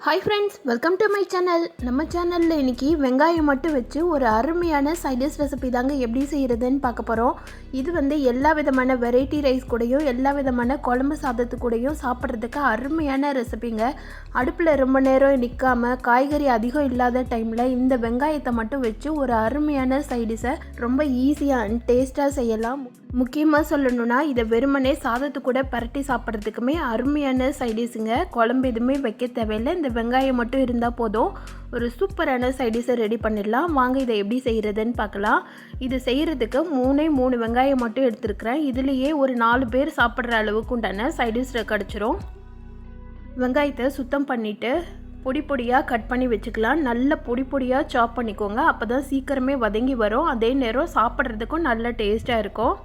Hi friends, welcome to my channel. நம்ம சேனலில் இன்றைக்கி வெங்காயம் மட்டும் வச்சு ஒரு அருமையான சைடிஷ் ரெசிபி தாங்க எப்படி செய்கிறதுன்னு பார்க்க போகிறோம். இது எல்லா விதமான வெரைட்டி ரைஸ் கூடயும் எல்லா விதமான குழம்பு சாதத்து கூடயும் சாப்பிட்றதுக்கு அருமையான ரெசிபிங்க. அடுப்பில் ரொம்ப நேரம் நிற்காமல் காய்கறி அதிகம் இல்லாத டைமில் இந்த வெங்காயத்தை மட்டும் வச்சு ஒரு அருமையான சைடிஷை ரொம்ப ஈஸியாக அண்ட் டேஸ்ட்டாக செய்யலாம். முக்கியமாக சொல்லணுன்னா இதை வெறுமனே சாதத்து கூட பரட்டி சாப்பிட்றதுக்குமே அருமையான சைடிஷுங்க. குழம்பு எதுவுமே வைக்க தேவையில்லை, இந்த வெங்காயம் மட்டும் இருந்தால் போதும். ஒரு சூப்பரான சைடிஷை ரெடி பண்ணிடலாம். வாங்க இதை எப்படி செய்கிறதுன்னு பார்க்கலாம். இது செய்கிறதுக்கு மூணு வெங்காயம் மட்டும் எடுத்துருக்கிறேன். இதுலேயே ஒரு 4 பேர் சாப்பிட்ற அளவுக்கு உண்டான சைடிஷ் கிடச்சிரும். வெங்காயத்தை சுத்தம் பண்ணிவிட்டு பொடி பொடியாக கட் பண்ணி வச்சுக்கலாம். நல்ல பொடி பொடியாக சாப் பண்ணிக்கோங்க, அப்போ தான் சீக்கிரமே வதங்கி வரும். அதே நேரம் சாப்பிட்றதுக்கும் நல்ல டேஸ்ட்டாக இருக்கும்.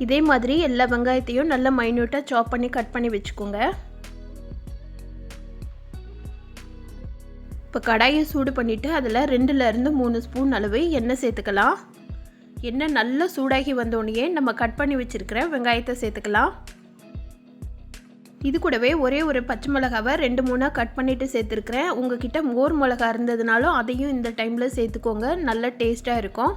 இதே மாதிரி எல்லா வெங்காயத்தையும் நல்லா மைன்யூட்டாக சாப் பண்ணி கட் பண்ணி வச்சுக்கோங்க. இப்போ கடாயை சூடு பண்ணிவிட்டு அதில் 2லேருந்து 3 ஸ்பூன் அளவு எண்ணெய் சேர்த்துக்கலாம். எண்ணெய் நல்லா சூடாகி வந்தோடனே நம்ம கட் பண்ணி வச்சுருக்கிற வெங்காயத்தை சேர்த்துக்கலாம். இது கூடவே ஒரே ஒரு பச்சை மிளகாவை 2-3 கட் பண்ணிவிட்டு சேர்த்துருக்குறேன். உங்ககிட்ட மோர் மிளகா இருந்ததுனாலும் அதையும் இந்த டைமில் சேர்த்துக்கோங்க, நல்ல டேஸ்ட்டாக இருக்கும்.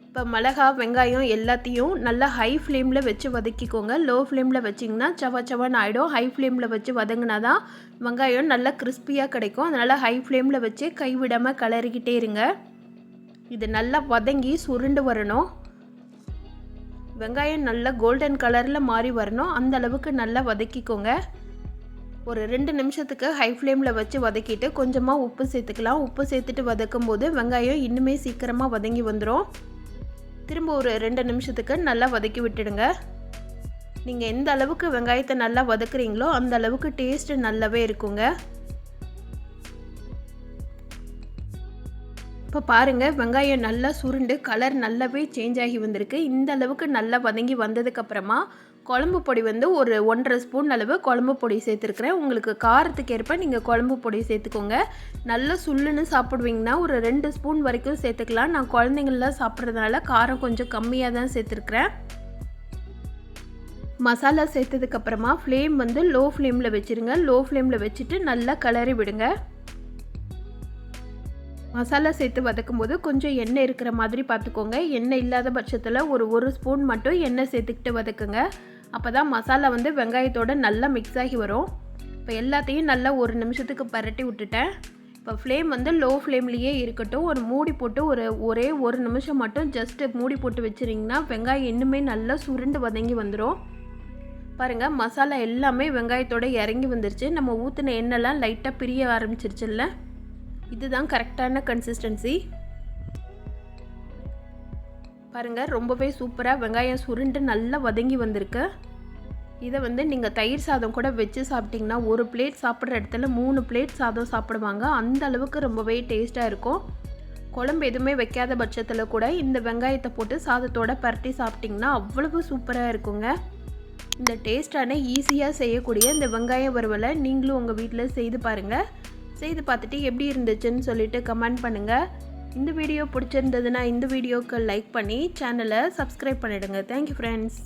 இப்போ மிளகா வெங்காயம் எல்லாத்தையும் நல்லா ஹை ஃப்ளேமில் வச்சு வதக்கிக்கோங்க. லோ ஃப்ளேமில் வச்சிங்கன்னா சவன்னு ஆகிடும். ஹை ஃப்ளேமில் வச்சு வதங்கினா தான் வெங்காயம் நல்லா கிறிஸ்பியாக கிடைக்கும். அதனால் ஹை ஃப்ளேமில் வச்சு கைவிடாமல் கிளறிக்கிட்டே இருங்க. இது நல்லா வதங்கி சுருண்டு வரணும். வெங்காயம் நல்லா கோல்டன் கலரில் மாறி வரணும், அந்த அளவுக்கு நல்லா வதக்கிக்கோங்க. ஒரு 2 நிமிஷத்துக்கு ஹை ஃப்ளேமில் வச்சு வதக்கிட்டு கொஞ்சமாக உப்பு சேர்த்துக்கலாம். உப்பு சேர்த்துட்டு வதக்கும் போது வெங்காயம் இன்னுமே சீக்கிரமாக வதங்கி வந்துடும். திரும்ப ஒரு 2 நிமிஷத்துக்கு நல்லா வதக்கி விட்டுடுங்க. நீங்கள் எந்த அளவுக்கு வெங்காயத்தை நல்லா வதக்குறீங்களோ அந்த அளவுக்கு டேஸ்ட்டு நல்லாவே இருக்குங்க. இப்போ பாருங்கள், வெங்காயம் நல்லா சுருண்டு கலர் நல்லாவே சேஞ்ச் ஆகி வந்திருக்கு. இந்த அளவுக்கு நல்லா வதங்கி வந்ததுக்கப்புறமா குழம்பு பொடி ஒரு 1.5 ஸ்பூன் அளவு குழம்பு பொடி சேர்த்துருக்குறேன். உங்களுக்கு காரத்துக்கு ஏற்ப நீங்கள் குழம்பு பொடி சேர்த்துக்கோங்க. நல்லா சுள்ளுன்னு சாப்பிடுவீங்கன்னா ஒரு 2 ஸ்பூன் வரைக்கும் சேர்த்துக்கலாம். நான் குழந்தைங்களாம் சாப்பிட்றதுனால காரம் கொஞ்சம் கம்மியாக தான் சேர்த்துருக்குறேன். மசாலா சேர்த்ததுக்கப்புறமா ஃப்ளேம் லோ ஃப்ளேமில் வச்சுருங்க. லோ ஃப்ளேமில் வச்சுட்டு நல்லா கிளறி விடுங்க. மசாலா சேர்த்து வதக்கும் போது கொஞ்சம் எண்ணெய் இருக்கிற மாதிரி பார்த்துக்கோங்க. எண்ணெய் இல்லாத பட்சத்தில் ஒரு ஸ்பூன் மட்டும் எண்ணெய் சேர்த்துக்கிட்டு வதக்குங்க. அப்போ தான் மசாலா வெங்காயத்தோடு நல்லா மிக்ஸ் ஆகி வரும். இப்போ எல்லாத்தையும் நல்லா 1 நிமிஷத்துக்கு பரட்டி விட்டுட்டேன். இப்போ ஃப்ளேம் லோ ஃப்ளேம்லேயே இருக்கட்டும். ஒரு மூடி போட்டு ஒரே 1 நிமிஷம் மட்டும் ஜஸ்ட்டு மூடி போட்டு வச்சுருங்கன்னா வெங்காயம் இன்னுமே நல்லா சுருண்டு வதங்கி வந்துடும். பாருங்கள், மசாலா எல்லாமே வெங்காயத்தோடு இறங்கி வந்துருச்சு. நம்ம ஊற்றின எண்ணெய்லாம் லைட்டாக பிரிய ஆரம்பிச்சிருச்சுல்ல, இதுதான் கரெக்டான கன்சிஸ்டன்சி. பாருங்கள், ரொம்பவே சூப்பராக வெங்காயம் சுருண்டு நல்லா வதங்கி வந்திருக்கு. இதை நீங்கள் தயிர் சாதம் கூட வச்சு சாப்பிட்டிங்கன்னா ஒரு பிளேட் சாப்பிட்ற இடத்துல 3 பிளேட் சாதம் சாப்பிடுவாங்க. அந்த அளவுக்கு ரொம்பவே டேஸ்ட்டாக இருக்கும். குழம்பு எதுவுமே வைக்காத பட்சத்தில் கூட இந்த வெங்காயத்தை போட்டு சாதத்தோடு பரட்டி சாப்பிட்டிங்கன்னா அவ்வளவு சூப்பராக இருக்குங்க. இந்த டேஸ்டான ஈஸியாக செய்யக்கூடிய இந்த வெங்காய வறுவலை நீங்களும் உங்கள் வீட்டில் செய்து பாருங்கள். செய்து பார்த்துட்டு எப்படி இருந்துச்சுன்னு சொல்லிட்டு கமெண்ட் பண்ணுங்கள். இந்த வீடியோ பிடிச்சிருந்ததுன்னா இந்த வீடியோக்கு லைக் பண்ணி சேனலை சப்ஸ்கிரைப் பண்ணிவிடுங்க. Thank you friends.